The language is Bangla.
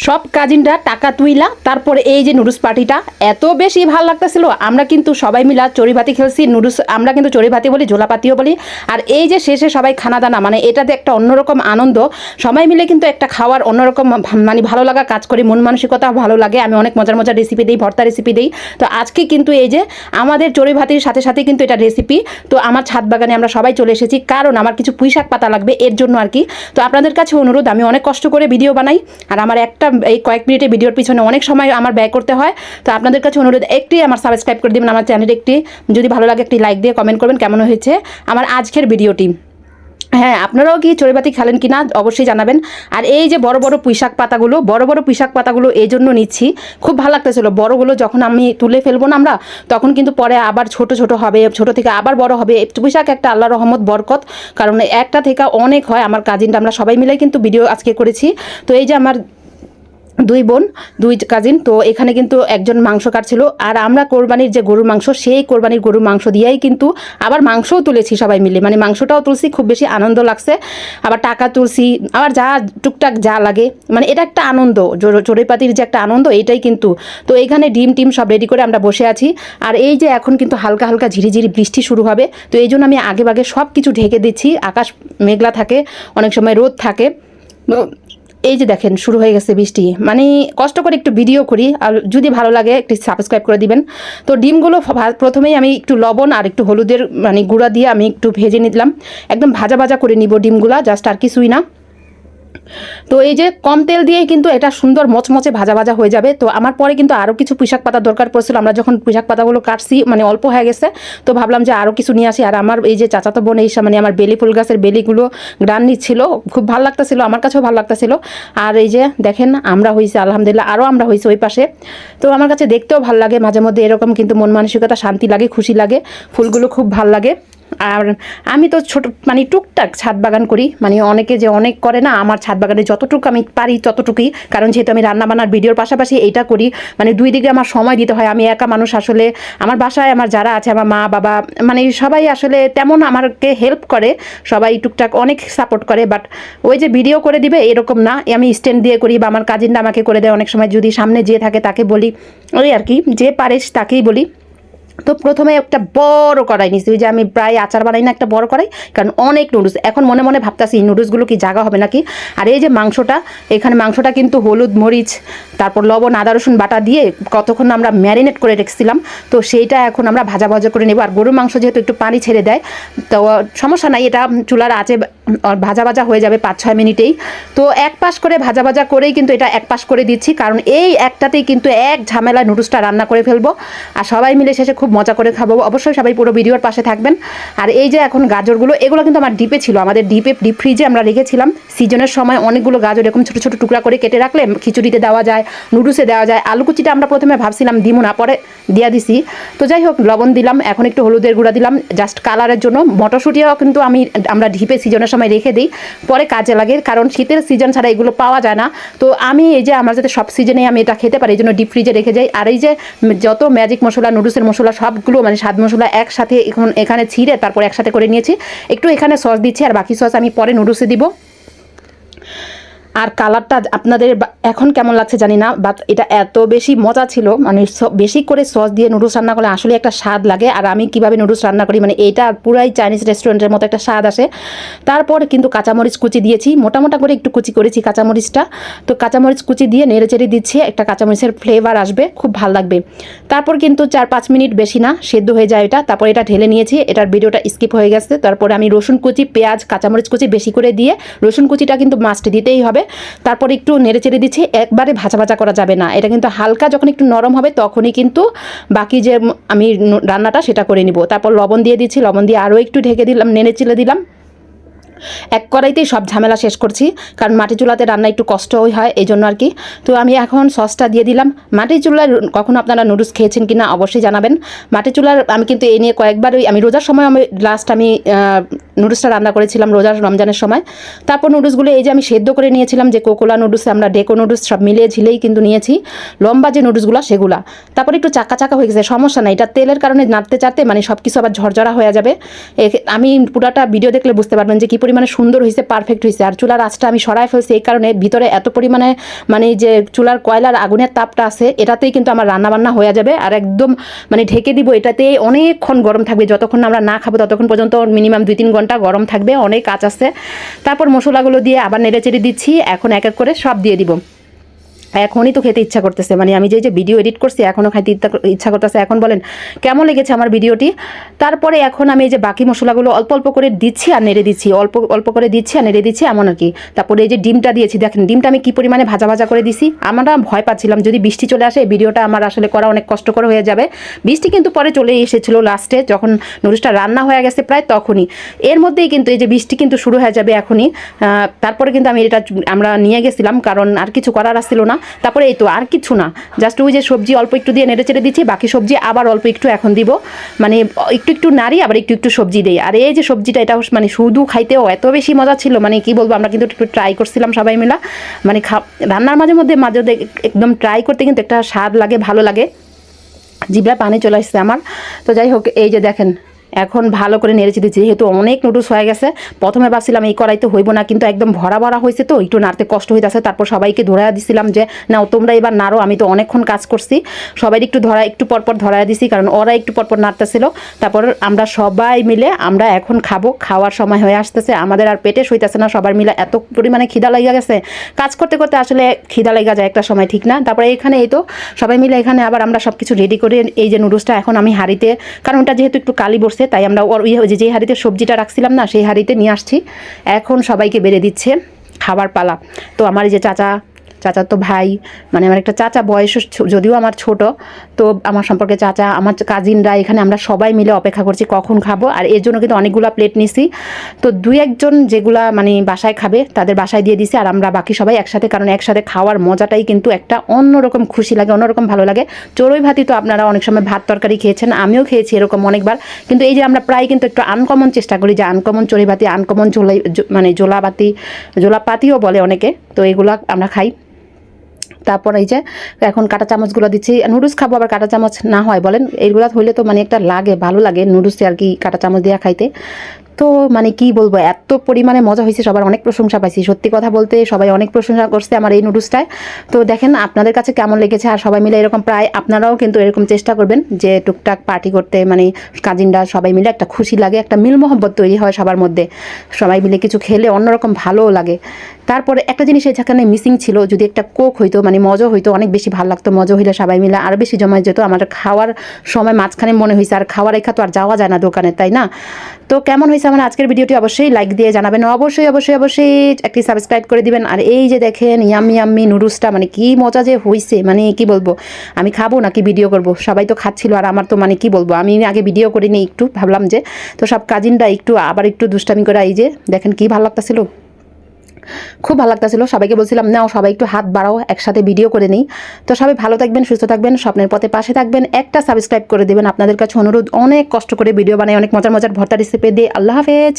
সব কাজিনরা টাকা তুইলা তারপরে এই যে নুডলস পার্টিটা এত বেশি ভালো লাগতেছিল। আমরা কিন্তু সবাই মিলা চড়িভাতি খেলছি। নুডলস আমরা কিন্তু চড়িভাতি বলি, ঝোলাপাতিও বলি। আর এই যে শেষে সবাই খানা দানা, মানে এটাতে একটা অন্যরকম আনন্দ। সবাই মিলে কিন্তু একটা খাওয়ার অন্যরকম মানে ভালো লাগা কাজ করি, মন মানসিকতা ভালো লাগে। আমি অনেক মজার মজার রেসিপি দিই, ভর্তা রেসিপি দিই। তো আজকে কিন্তু এই যে আমাদের চড়িভাতির সাথে সাথে কিন্তু এটা রেসিপি। তো আমার ছাদ বাগানে আমরা সবাই চলে এসেছি, কারণ আমার কিছু পুঁইশাক পাতা লাগবে এর জন্য আর কি। তো আপনাদের কাছে অনুরোধ, আমি অনেক কষ্ট করে ভিডিও বানাই, আর আমার একটা এই কয়েক মিনিটের ভিডিওর পিছনে অনেক সময় আমার ব্যয় করতে হয়। তো আপনাদের কাছে অনুরোধ, একটি আমার সাবস্ক্রাইব করে দেবেন আমার চ্যানেলে, একটি যদি ভালো লাগে একটি লাইক দিয়ে কমেন্ট করবেন কেমন হয়েছে আমার আজকের ভিডিওটি। হ্যাঁ, আপনারাও কি চড়িভাতি খেলেন কি না অবশ্যই জানাবেন। আর এই যে বড় বড় পুঁইশাক পাতাগুলো এই জন্য নিচ্ছি, খুব ভালো লাগতেছিল। বড়গুলো যখন আমি তুলে ফেলবো না আমরা, তখন কিন্তু পরে আবার ছোট ছোট হবে, ছোট থেকে আবার বড় হবে। পুঁইশাক একটা আল্লাহর রহমত, বরকত, কারণ একটা থেকে অনেক হয়। আমার কাজিনটা আমরা সবাই মিলে কিন্তু ভিডিও আজকে করেছি। তো এই যে আমার দুই বোন, দুই কাজিন, তো এখানে কিন্তু একজন মাংস কাটছিল। আর আমরা কোরবানির যে গরুর মাংস, সেই কোরবানির গরুর মাংস দিয়েই কিন্তু আবার মাংসও তুলেছি সবাই মিলে, মানে মাংসটাও তুলছি, খুব বেশি আনন্দ লাগছে। আবার টাকা তুলছি, আবার যা টুকটাক যা লাগে, মানে এটা একটা আনন্দ, চড়ুইপাতির যে একটা আনন্দ, এইটাই কিন্তু। তো এইখানে ডিম টিম সব রেডি করে আমরা বসে আছি। আর এই যে এখন কিন্তু হালকা হালকা ঝিরিঝিরি বৃষ্টি শুরু হবে। তো এই জন্য আমি আগে ভাগে সব কিছু ঢেকে দিচ্ছি। আকাশ মেঘলা থাকে, অনেক সময় রোদ থাকে। এই যে দেখেন শুরু হয়ে গেছে বৃষ্টি, মানে কষ্ট করে একটু ভিডিও করি। আর যদি ভালো লাগে একটু সাবস্ক্রাইব করে দিবেন। তো ডিমগুলো প্রথমেই আমি একটু লবণ আর একটু হলুদের মানে গুঁড়া দিয়ে আমি একটু ভেজে নিলাম, একদম ভাজা ভাজা করে নিব ডিমগুলা, জাস্ট, আর কিছুই না। তো এই যে কম তেল দিয়েই কিন্তু এটা সুন্দর মচমচে ভাজা ভাজা হয়ে যাবে। তো আমার পরে কিন্তু আরও কিছু পুঁইশাক পাতা দরকার পড়ছিল। আমরা যখন পুঁইশাক পাতাগুলো কাটছি, মানে অল্প হয়ে গেছে, তো ভাবলাম যে আরও কিছু নিয়ে আসি। আর আমার এই যে চাচাতো বোন এই মানে আমার বেলি ফুল গাছের বেলিগুলো গ্রান নিচ্ছিল, খুব ভালো লাগতেছিল, আমার কাছেও ভালো লাগতেছিল। আর এই যে দেখেন আমরা হয়েছে আলহামদুলিল্লাহ, আরও আমরা হয়েছে ওই পাশে। তো আমার কাছে দেখতেও ভালো লাগে মাঝে মধ্যে, এরকম কিন্তু মন মানসিকতা শান্তি লাগে, খুশি লাগে, ফুলগুলো খুব ভালো লাগে। আর আমি তো ছোট মানে টুকটাক ছাদ বাগান করি, মানে অনেকে যে অনেক করে না, আমার ছাদ বাগানে যতটুকু আমি পারি ততটুকুই, কারণ যেহেতু আমি রান্নাবান্নার ভিডিওর পাশাপাশি এইটা করি, মানে দুই দিকে আমার সময় দিতে হয়। আমি একা মানুষ আসলে, আমার বাসায় আমার যারা আছে, আমার মা বাবা, মানে সবাই আসলে তেমন আমাকে হেল্প করে, সবাই টুকটাক অনেক সাপোর্ট করে। বাট ওই যে ভিডিও করে দিবে এরকম না, আমি স্ট্যান্ড দিয়ে করি, বা আমার কাজিনরা আমাকে করে দেয় অনেক সময়, যদি সামনে যে থাকে তাকে বলি, ওই আর কি, যে পারে তাকেই বলি। তো প্রথমে একটা বড় কড়াই নিচ্ছি, ওই যে আমি প্রায় আচার বানাই না, একটা বড় কড়াই, কারণ অনেক নুডলস। এখন মনে মনে ভাবতেছি নুডলসগুলো কি জায়গা হবে নাকি। আর এই যে মাংসটা, এখানে মাংসটা কিন্তু হলুদ মরিচ তারপর লবণ আদা রসুন বাটা দিয়ে কতক্ষণ আমরা ম্যারিনেট করে রেখেছিলাম। তো সেইটা এখন আমরা ভাজা ভাজা করে নেব। আর গরুর মাংস যেহেতু একটু পানি ছেড়ে দেয়, তো সমস্যা নাই, এটা চুলার আঁচে ভাজা ভাজা হয়ে যাবে 5-6 মিনিটেই। তো এক পাশ করে ভাজা ভাজা করেই কিন্তু এটা এক পাশ করে দিচ্ছি, কারণ এই একটাতেই কিন্তু এক ঝামেলায় নুডলসটা রান্না করে ফেলবো। আর সবাই মিলে শেষে খুব মজা করে খাবো। অবশ্যই সবাই পুরো ভিডিওর পাশে থাকবেন। আর এই যে এখন গাজরগুলো, এগুলো কিন্তু আমার ডিপে ছিল, আমাদের ডিপ ফ্রিজে আমরা রেখেছিলাম। সিজনের সময় অনেকগুলো গাজর এরকম ছোটো ছোটো টুকরা করে কেটে রাখলে খিচুড়িতে দেওয়া যায়, নুডলসে দেওয়া যায়। আলু কুচিটা আমরা প্রথমে ভাবছিলাম দিমু না, পরে দিয়া দিছি। তো যাই হোক, লবণ দিলাম, এখন একটু হলুদের গুঁড়া দিলাম জাস্ট কালারের জন্য। মটরশুঁটিও কিন্তু আমরা ডিপে সিজনের সময় রেখে দিই, পরে কাজে লাগে, কারণ শীতের সিজন ছাড়া এগুলো পাওয়া যায় না। তো আমি এই যে আমার যাতে সব সিজনে আমি এটা খেতে পারি, এই জন্য ডিপ ফ্রিজে রেখে যাই। আর এই যে যত ম্যাজিক মশলা, নুডলসের মশলা সবগুলো, মানে স্বাদ মশলা একসাথে এখানে ছিঁড়ে তারপর একসাথে করে নিয়েছি। একটু এখানে সস দিচ্ছি, আর বাকি সস আমি পরে নুডলসে দিব। আর কালারটা আপনাদের এখন কেমন লাগছে জানি না, বাট এটা এত বেশি মজা ছিল, মানে বেশি করে সস দিয়ে নুডলস রান্না করলে আসলে একটা স্বাদ লাগে। আর আমি কিভাবে নুডলস রান্না করি, মানে এটা পুরাই চাইনিজ রেস্টুরেন্টের মতো একটা স্বাদ আসে। তারপর কিন্তু কাঁচামরিচ কুচি দিয়েছি, মোটা করে একটু কুচি করেছি কাঁচামরিচটা। তো কাঁচামরিচ কুচি দিয়ে নেড়ে চেড়ে দিচ্ছি, একটা কাঁচামরিচের ফ্লেভার আসবে, খুব ভালো লাগবে। তারপর কিন্তু 4-5 মিনিট, বেশি না, সেদ্ধ হয়ে যায় এটা। তারপর এটা ঢেলে নিয়েছি, এটার ভিডিওটা স্কিপ হয়ে গেছে। তারপরে আমি রসুন কুচি, পেঁয়াজ, কাঁচামরিচ কুচি বেশি করে দিয়ে, রসুন কুচিটা কিন্তু মাস্ট দিতেই হবে। তারপর একটু নেড়ে চেড়ে দিচ্ছি, একবারে ভাজা ভাজা করা যাবে না, এটা কিন্তু হালকা যখন একটু নরম হবে তখনই কিন্তু বাকি যে আমি রান্নাটা সেটা করে নিব। তারপর লবণ দিয়ে দিচ্ছি, লবণ দিয়ে আরও একটু ঢেকে দিলাম, নেড়ে চেড়ে দিলাম। এক কড়াইতেই সব ঝামেলা শেষ করছি, কারণ মাটি চুলাতে রান্না একটু কষ্টই হয়, এই জন্য আর কি। তো আমি এখন সসটা দিয়ে দিলাম। মাটি চুলার কখনো আপনারা নুডলস খেয়েছেন কিনা অবশ্যই জানাবেন। মাটি চুলার আমি কিন্তু এই নিয়ে কয়েকবারই, আমি রোজার সময় আমি লাস্ট নুডলসটা রান্না করেছিলাম, রোজার রমজানের সময়। তারপর নুডলসগুলো এই যে আমি সেদ্ধ করে নিয়েছিলাম, যে কোকোলা নুডলস, আমরা ডেকো নুডলস সব মিলিয়ে ঝিলেই কিন্তু নিয়েছি, লম্বা যে নুডলসগুলো সেগুলা। তারপর একটু চাকা চাকা হয়ে গেছে, সমস্যা নাই, এটা তেলের কারণে নাড়তে চাড়তে মানে সব কিছু আবার ঝরঝরা হয়ে যাবে। আমি পুরাটা ভিডিও দেখলে বুঝতে পারবেন যে কী পরিমাণে সুন্দর হয়েছে, পারফেক্ট হয়েছে। আর চুলার আঁচটা আমি সরাই ফেলছি এই কারণে, ভিতরে এত পরিমাণে মানে যে চুলার কয়লার আগুনের তাপটা আছে এটাতেই কিন্তু আমার রান্নাবান্না হয়ে যাবে। আর একদম মানে ঢেকে দিব, এটাতে অনেকক্ষণ গরম থাকবে, যতক্ষণ আমরা না খাবো ততক্ষণ পর্যন্ত মিনিমাম 2-3 ঘন্টা গরম থাকবে, অনেক কাজ আছে। তারপর মশলাগুলো দিয়ে আবার নেড়েচেড়ে দিচ্ছি, এখন এক এক করে সব দিয়ে দিব। এখনই তো খেতে ইচ্ছা করতেছে, মানে আমি যে ভিডিও এডিট করছি এখনও খাইতে ইচ্ছা করতেছে। এখন বলেন কেমন লেগেছে আমার ভিডিওটি। তারপরে এখন আমি এই যে বাকি মশলাগুলো অল্প অল্প করে দিচ্ছি আর নেড়ে দিচ্ছি, অল্প অল্প করে দিচ্ছি আর নেড়ে দিচ্ছি, এমন আর কি। তারপরে এই যে ডিমটা দিয়েছি, দেখেন ডিমটা আমি কি পরিমাণে ভাজা ভাজা করে দিছি। আমরা ভয় পাচ্ছিলাম যদি বৃষ্টি চলে আসে ভিডিওটা আমার আসলে করা অনেক কষ্টকর হয়ে যাবে। বৃষ্টি কিন্তু পরে চলে এসেছিলো লাস্টে, যখন নুডলসটা রান্না হয়ে গেছে প্রায় তখনই। এর মধ্যেই কিন্তু এই যে বৃষ্টি কিন্তু শুরু হয়ে যাবে এখনই। তারপরে কিন্তু আমি এটা আমরা নিয়ে গেছিলাম, কারণ আর কিছু করার আসছিল না। তারপরে এই তো আর কিছু না, জাস্ট ওই যে সবজি অল্প একটু দিয়ে নেড়ে চেড়ে দিচ্ছি, বাকি সবজি আবার অল্প একটু এখন দিব, মানে একটু একটু নাড়ি আবার একটু একটু সবজি দেই। আর এই যে সবজিটা এটা মানে শুধু খাইতেও এত বেশি মজা ছিল, মানে কি বলবো, আমরা কিন্তু একটু ট্রাই করছিলাম সবাই মিলা, মানে রান্নার মাঝে মধ্যে একদম ট্রাই করতে কিন্তু একটা স্বাদ লাগে, ভালো লাগে, জিভে পানি চলে আসছে আমার। তো যাই হোক, এই যে দেখেন এখন ভালো করে নেড়েচে দিচ্ছি, যেহেতু অনেক নুডলস হয়ে গেছে। প্রথমে ভাবছিলাম এই কড়াইতে হইব না, কিন্তু একদম ভরা ভরা হয়েছে তো একটু নাড়তে কষ্ট হইতেছে। তারপর সবাইকে ধরা দিছিলাম যে নাও তোমরা এবার নাড়ো, আমি তো অনেকক্ষণ কাজ করছি। সবাই একটু পরপর ধরায় দিছি, কারণ ওরা একটু পরপর নাড়তেছিল। তারপর আমরা সবাই মিলে আমরা এখন খাবো, খাওয়ার সময় হয়ে আসতেছে, আমাদের আর পেটে সইতেছে না, সবার মিলে এত পরিমাণে খিদা লাগা গেছে। কাজ করতে করতে আসলে খিদা লাগা যায় একটা সময়, ঠিক না? তারপরে এখানে এই তো সবাই মিলে এখানে আবার আমরা সব কিছু রেডি করে এই যে নুডলসটা এখন আমি হাঁড়িতে, কারণ ওটা যেহেতু একটু কালি বসছে তাই আমরা ওর যে হাঁড়িতে সবজিটা রাখছিলাম না সেই হাঁড়িতে নিয়ে আসছি। এখন সবাইকে বেড়ে দিচ্ছে, খাবার পালা। তো আমার এই যে চাচা তো ভাই, মানে আমার একটা চাচা, বয়স যদিও আমার ছোট, তো আমার সম্পর্কে চাচা, আমার কাজিনরা, এখানে আমরা সবাই মিলে অপেক্ষা করছি কখন খাবো। আর এর জন্য কিন্তু অনেকগুলো প্লেট নিছি, তো 2-1 জন যেগুলা মানে বাসায় খাবে তাদের বাসায় দিয়ে দিছি, আর আমরা বাকি সবাই একসাথে, কারণ একসাথে খাওয়ার মজাটাই কিন্তু একটা অন্যরকম খুশি লাগে, অন্যরকম ভালো লাগে। চড়ুই ভাতই তো আপনারা অনেক সময় ভাত তরকারি খেয়েছেন, আমিও খেয়েছি এরকম অনেকবার, কিন্তু এই যে আমরা প্রায় কিন্তু একটু আনকমন চেষ্টা করি, যে আনকমন চড়ুই ভাতি, আনকমন মানে জোলাপাতিও বলে অনেকে, তো এগুলো আমরা খাই। তারপর এই যে এখন কাঁটা চামচগুলো দিচ্ছি, নুডলস খাবো আবার কাঁটা চামচ না হয় বলেন, এইগুলো হইলে তো মানে একটা লাগে, ভালো লাগে নুডলসে আর কি কাঁটা চামচ দিয়ে খাইতে। তো মানে কি বলবো, এত পরিমাণে মজা হয়েছে, সবার অনেক প্রশংসা পাইছি, সত্যি কথা বলতে সবাই অনেক প্রশংসা করছে আমার এই নুডলসটায়। তো দেখেন আপনাদের কাছে কেমন লেগেছে, আর সবাই মিলে এরকম প্রায় আপনারাও কিন্তু এরকম চেষ্টা করবেন যে টুকটাক পার্টি করতে, মানে কাজিনরা সবাই মিলে একটা খুশি লাগে, একটা মিল মহব্বত তৈরি হয় সবার মধ্যে, সবাই মিলে কিছু খেলে অন্যরকম ভালোও লাগে। তারপরে একটা জিনিস এখানে মিসিং ছিল, যদি একটা কোক হইতো মানে মজা হইতো, অনেক বেশি ভালো লাগতো, মজা হইলে সবাই মিলে আরও বেশি জমা যেত। আমার খাওয়ার সময় মাঝখানে মনে হয়েছে আর খাওয়ার রেখা তো আর যাওয়া যায় না দোকানে, তাই না? তো কেমন হয়েছে আমার আজকের ভিডিওটি অবশ্যই লাইক দিয়ে জানাবেন, অবশ্যই অবশ্যই অবশ্যই একটি সাবস্ক্রাইব করে দিবেন। আর এই যে দেখেন ইয়াম্মি ইয়াম্মি নুডলসটা, মানে কি মজা যে হয়েছে, মানে কি বলবো, আমি খাবো নাকি ভিডিও করব, সবাই তো খাচ্ছিল আর আমার তো মানে কি বলবো, আমি আগে ভিডিও করিনি, একটু ভাবলাম যে, তো সব কাজিনরা একটু দুষ্টামি করে, এই যে দেখেন কি ভালো লাগতেছিল, খুব ভালো লাগতেছিল। সবাইকে বলছিলাম নাও সবাই একটু হাত বাড়াও, একসাথে ভিডিও করে নিই। তো সবাই ভালো থাকবেন, সুস্থ থাকবেন, স্বপ্নের পথে পাশে থাকবেন, একটা সাবস্ক্রাইব করে দেবেন, আপনাদের কাছে অনুরোধ। অনেক কষ্ট করে ভিডিও বানাই, অনেক মজার মজার ভর্তা রেসিপি দিয়ে। আল্লাহ হাফেজ।